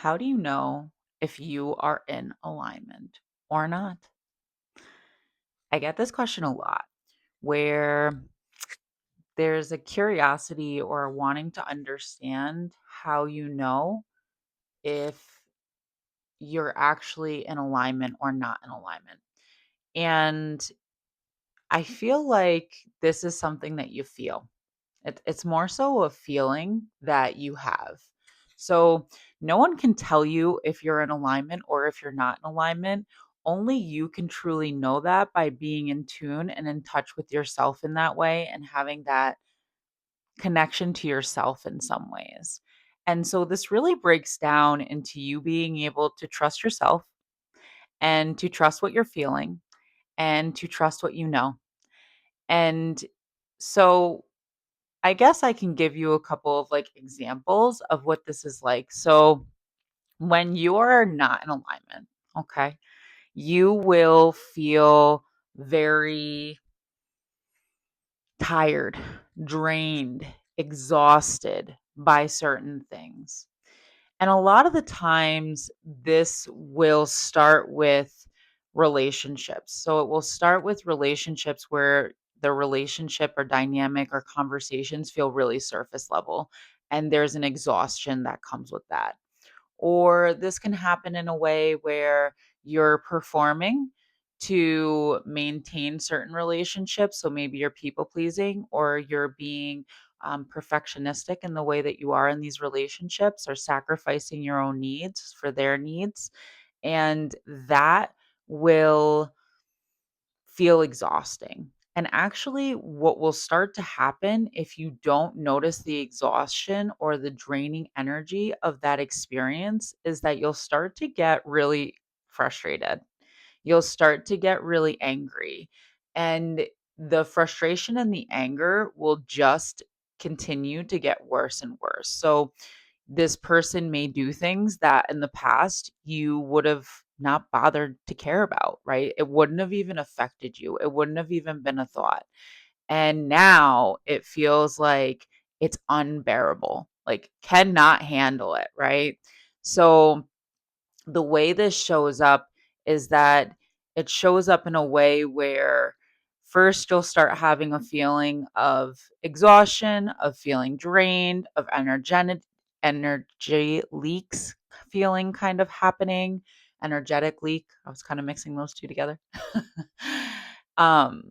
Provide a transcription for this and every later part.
How do you know if you are in alignment or not? I get this question a lot where there's a curiosity or wanting to understand how you know if you're actually in alignment or not in alignment. And I feel like this is something that you feel. It's more so a feeling that you have. So no one can tell you if you're in alignment or if you're not in alignment. Only you can truly know that by being in tune and in touch with yourself in that way and having that connection to yourself in some ways. And so this really breaks down into you being able to trust yourself and to trust what you're feeling and to trust what you know. And so I guess I can give you a couple of like examples of what this is like. So, when you're not in alignment, okay, you will feel very tired, drained, exhausted by certain things. And a lot of the times, this will start with relationships. So it will start with relationships where the relationship or dynamic or conversations feel really surface level. And there's an exhaustion that comes with that. Or this can happen in a way where you're performing to maintain certain relationships. So maybe you're people pleasing or you're being perfectionistic in the way that you are in these relationships or sacrificing your own needs for their needs. And that will feel exhausting. And actually, what will start to happen if you don't notice the exhaustion or the draining energy of that experience is that you'll start to get really frustrated. You'll start to get really angry. And the frustration and the anger will just continue to get worse and worse. So, this person may do things that in the past you would have not bothered to care about, right? It wouldn't have even affected you. It wouldn't have even been a thought. And now it feels like it's unbearable, like cannot handle it, right? So the way this shows up is that it shows up in a way where first you'll start having a feeling of exhaustion, of feeling drained, of energy leaks feeling kind of happening, energetic leak. I was kind of mixing those two together. um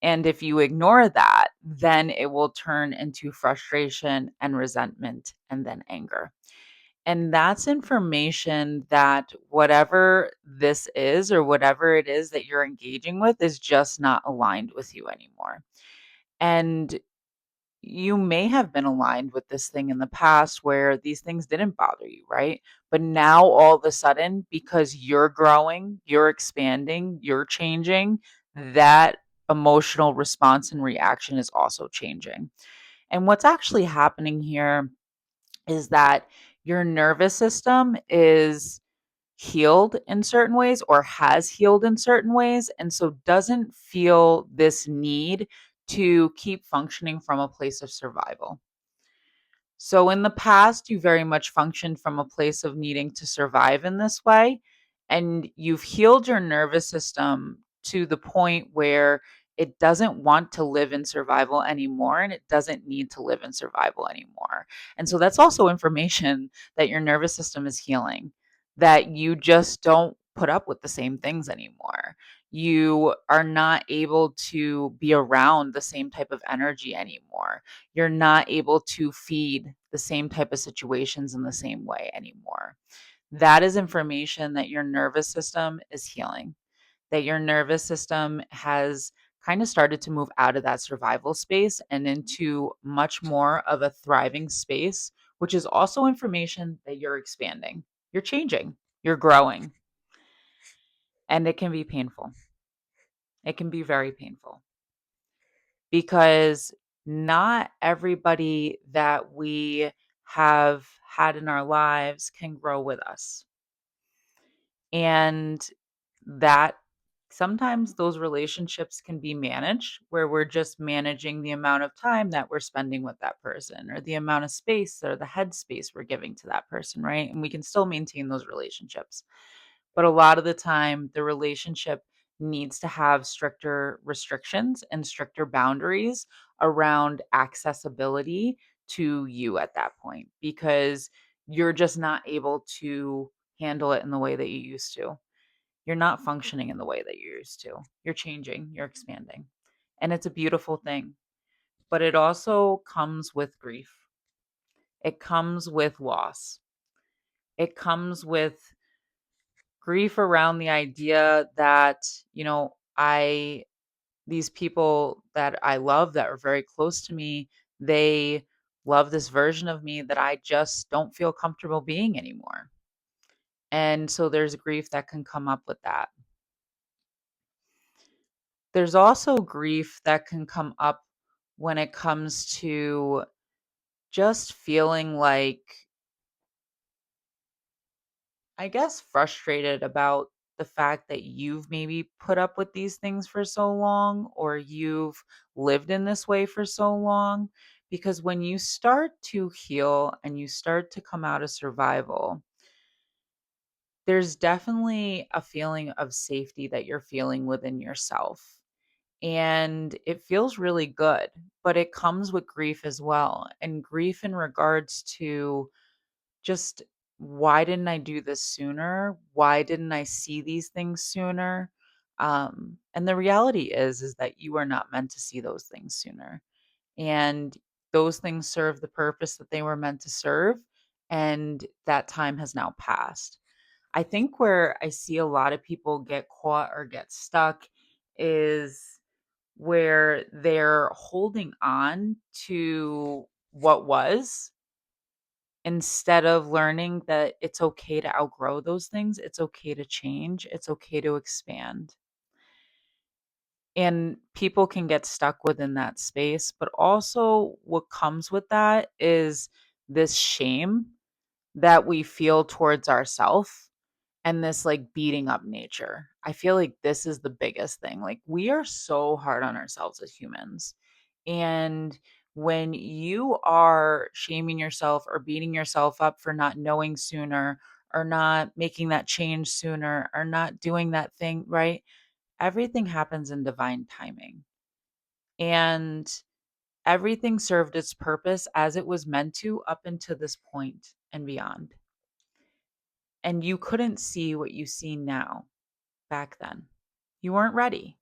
and if you ignore that, then it will turn into frustration and resentment and then anger. And that's information that whatever this is or whatever it is that you're engaging with is just not aligned with you anymore. And you may have been aligned with this thing in the past where these things didn't bother you, right? But now all of a sudden, because you're growing, you're expanding, you're changing, that emotional response and reaction is also changing. And what's actually happening here is that your nervous system is healed in certain ways or has healed in certain ways, and so doesn't feel this need to keep functioning from a place of survival. So in the past, you very much functioned from a place of needing to survive in this way. And you've healed your nervous system to the point where it doesn't want to live in survival anymore and it doesn't need to live in survival anymore. And so that's also information that your nervous system is healing, that you just don't put up with the same things anymore. You are not able to be around the same type of energy anymore. You're not able to feed the same type of situations in the same way anymore. That is information that your nervous system is healing, that your nervous system has kind of started to move out of that survival space and into much more of a thriving space, which is also information that you're expanding, you're changing, you're growing, and it can be painful. It can be very painful because not everybody that we have had in our lives can grow with us. And that Sometimes those relationships can be managed where we're just managing the amount of time that we're spending with that person or the amount of space or the headspace we're giving to that person, right? And we can still maintain those relationships. But a lot of the time, the relationship needs to have stricter restrictions and stricter boundaries around accessibility to you at that point because you're just not able to handle it in the way that you used to. You're not functioning in the way that you're used to. You're changing, you're expanding. And it's a beautiful thing. But it also comes with grief. It comes with loss. It comes with grief around the idea that, I these people that I love that are very close to me, they love this version of me that I just don't feel comfortable being anymore. And so there's grief that can come up with that. There's also grief that can come up when it comes to just feeling like, I guess, frustrated about the fact that you've maybe put up with these things for so long or you've lived in this way for so long. Because when you start to heal and you start to come out of survival, there's definitely a feeling of safety that you're feeling within yourself. And it feels really good, but it comes with grief as well. And grief in regards to just, why didn't I do this sooner? Why didn't I see these things sooner? And the reality is that you are not meant to see those things sooner. And those things serve the purpose that they were meant to serve. And that time has now passed. I think where I see a lot of people get caught or get stuck is where they're holding on to what was instead of learning that it's okay to outgrow those things. It's okay to change. It's okay to expand. And people can get stuck within that space. But also, what comes with that is this shame that we feel towards ourselves and this like beating up nature. I feel like this is the biggest thing. Like we are so hard on ourselves as humans. And when you are shaming yourself or beating yourself up for not knowing sooner or not making that change sooner or not doing that thing, right? Everything happens in divine timing. And everything served its purpose as it was meant to up until this point and beyond. And you couldn't see what you see now back then. You weren't ready.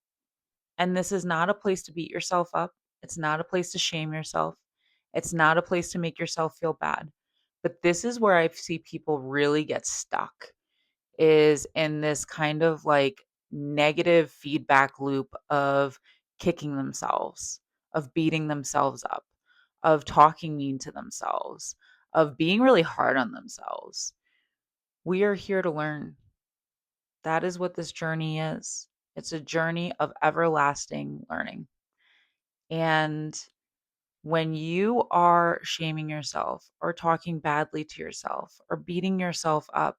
And this is not a place to beat yourself up. It's not a place to shame yourself. It's not a place to make yourself feel bad. But this is where I see people really get stuck is in this kind of like negative feedback loop of kicking themselves, of beating themselves up, of talking mean to themselves, of being really hard on themselves. We are here to learn. That is what this journey is. It's a journey of everlasting learning. And when you are shaming yourself or talking badly to yourself or beating yourself up,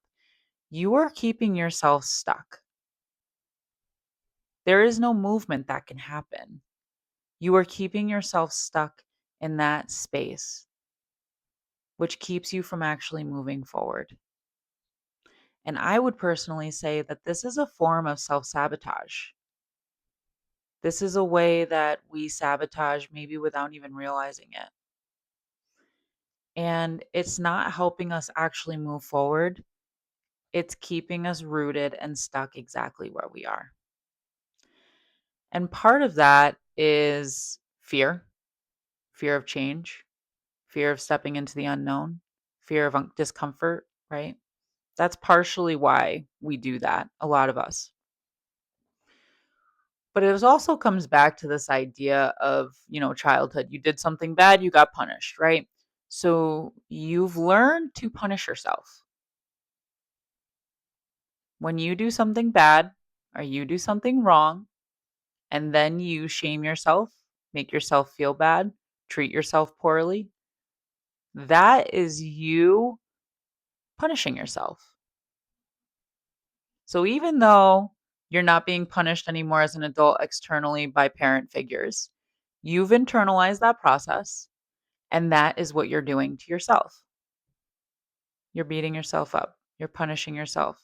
you are keeping yourself stuck. There is no movement that can happen. You are keeping yourself stuck in that space, which keeps you from actually moving forward. And I would personally say that this is a form of self sabotage. This is a way that we sabotage maybe without even realizing it. And it's not helping us actually move forward. It's keeping us rooted and stuck exactly where we are. And part of that is fear of change, fear of stepping into the unknown, fear of discomfort, right? That's partially why we do that, a lot of us. But it also comes back to this idea of, childhood. You did something bad, you got punished, right? So you've learned to punish yourself. When you do something bad or you do something wrong, and then you shame yourself, make yourself feel bad, treat yourself poorly, that is you punishing yourself. So even though You're not being punished anymore as an adult externally by parent figures. You've internalized that process, and that is what you're doing to yourself. You're beating yourself up. You're punishing yourself.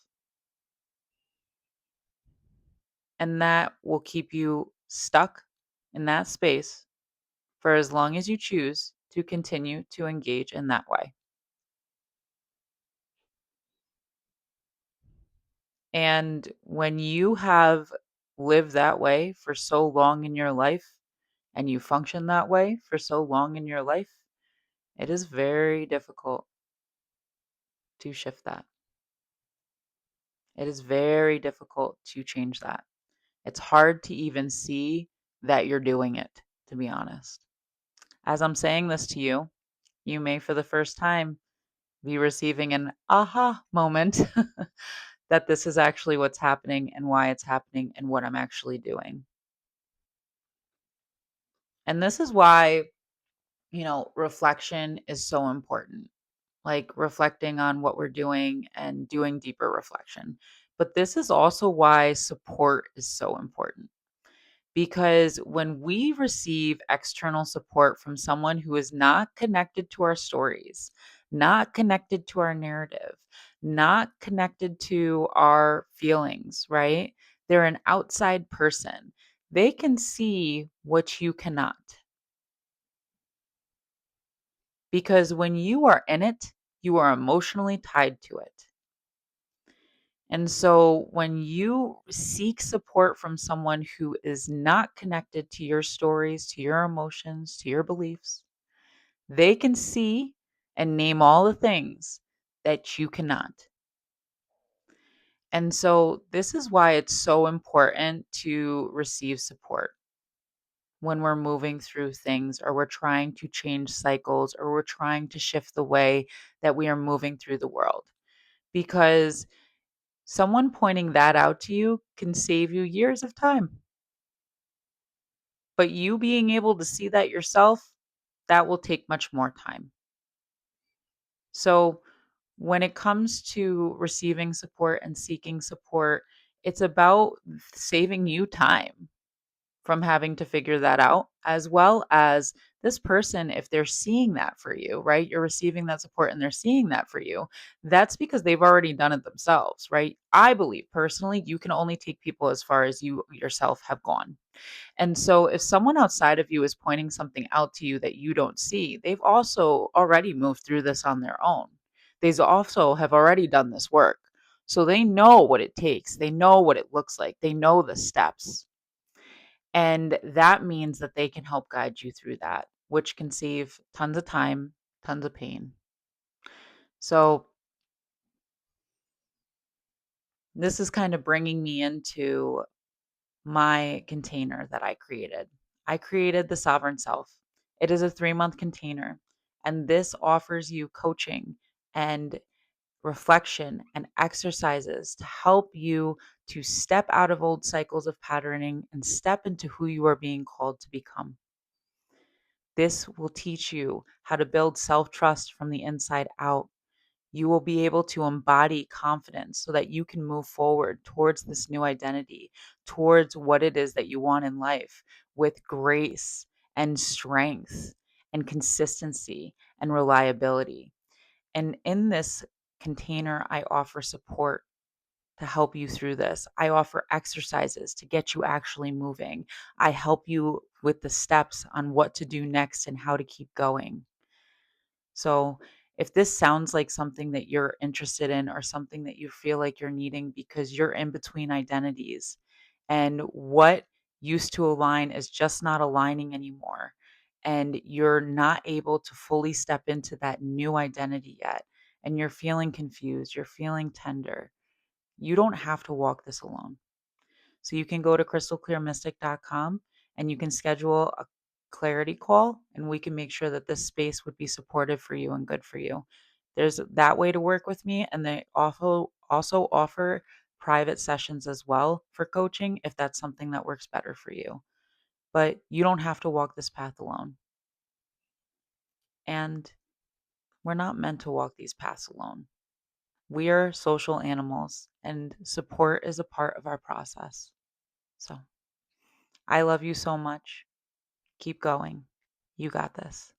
And that will keep you stuck in that space for as long as you choose to continue to engage in that way. And when you have lived that way for so long in your life and you function that way for so long in your life, it is very difficult to shift that. It is very difficult to change that. It's hard to even see that you're doing it, to be honest. As I'm saying this to you, you may for the first time be receiving an aha moment that this is actually what's happening and why it's happening and what I'm actually doing. And this is why, reflection is so important, like reflecting on what we're doing and doing deeper reflection. But this is also why support is so important. Because when we receive external support from someone who is not connected to our stories, not connected to our narrative, not connected to our feelings, right? They're an outside person. They can see what you cannot. Because when you are in it, you are emotionally tied to it. And so when you seek support from someone who is not connected to your stories, to your emotions, to your beliefs, they can see and name all the things that you cannot. And so this is why it's so important to receive support when we're moving through things or we're trying to change cycles or we're trying to shift the way that we are moving through the world. Because someone pointing that out to you can save you years of time. But you being able to see that yourself, that will take much more time. So, when it comes to receiving support and seeking support, it's about saving you time from having to figure that out, as well as this person, if they're seeing that for you, right? You're receiving that support and they're seeing that for you. That's because they've already done it themselves, right? I believe personally, you can only take people as far as you yourself have gone. And so if someone outside of you is pointing something out to you that you don't see, they've also already moved through this on their own. They also have already done this work. So they know what it takes. They know what it looks like. They know the steps. And that means that they can help guide you through that, which can save tons of time, tons of pain. So this is kind of bringing me into my container that I created. I created the Sovereign Self. It is a 3-month container, and this offers you coaching and reflection and exercises to help you to step out of old cycles of patterning and step into who you are being called to become. This will teach you how to build self trust from the inside out. You will be able to embody confidence so that you can move forward towards this new identity, towards what it is that you want in life with grace and strength and consistency and reliability. And in this container, I offer support to help you through this. I offer exercises to get you actually moving. I help you with the steps on what to do next and how to keep going. So, if this sounds like something that you're interested in or something that you feel like you're needing because you're in between identities and what used to align is just not aligning anymore, and you're not able to fully step into that new identity yet, and you're feeling confused, you're feeling tender, you don't have to walk this alone. So you can go to crystalclearmystic.com and you can schedule a clarity call and we can make sure that this space would be supportive for you and good for you. There's that way to work with me, and they also offer private sessions as well for coaching if that's something that works better for you. But you don't have to walk this path alone. And we're not meant to walk these paths alone. We are social animals, and support is a part of our process. So I love you so much. Keep going. You got this.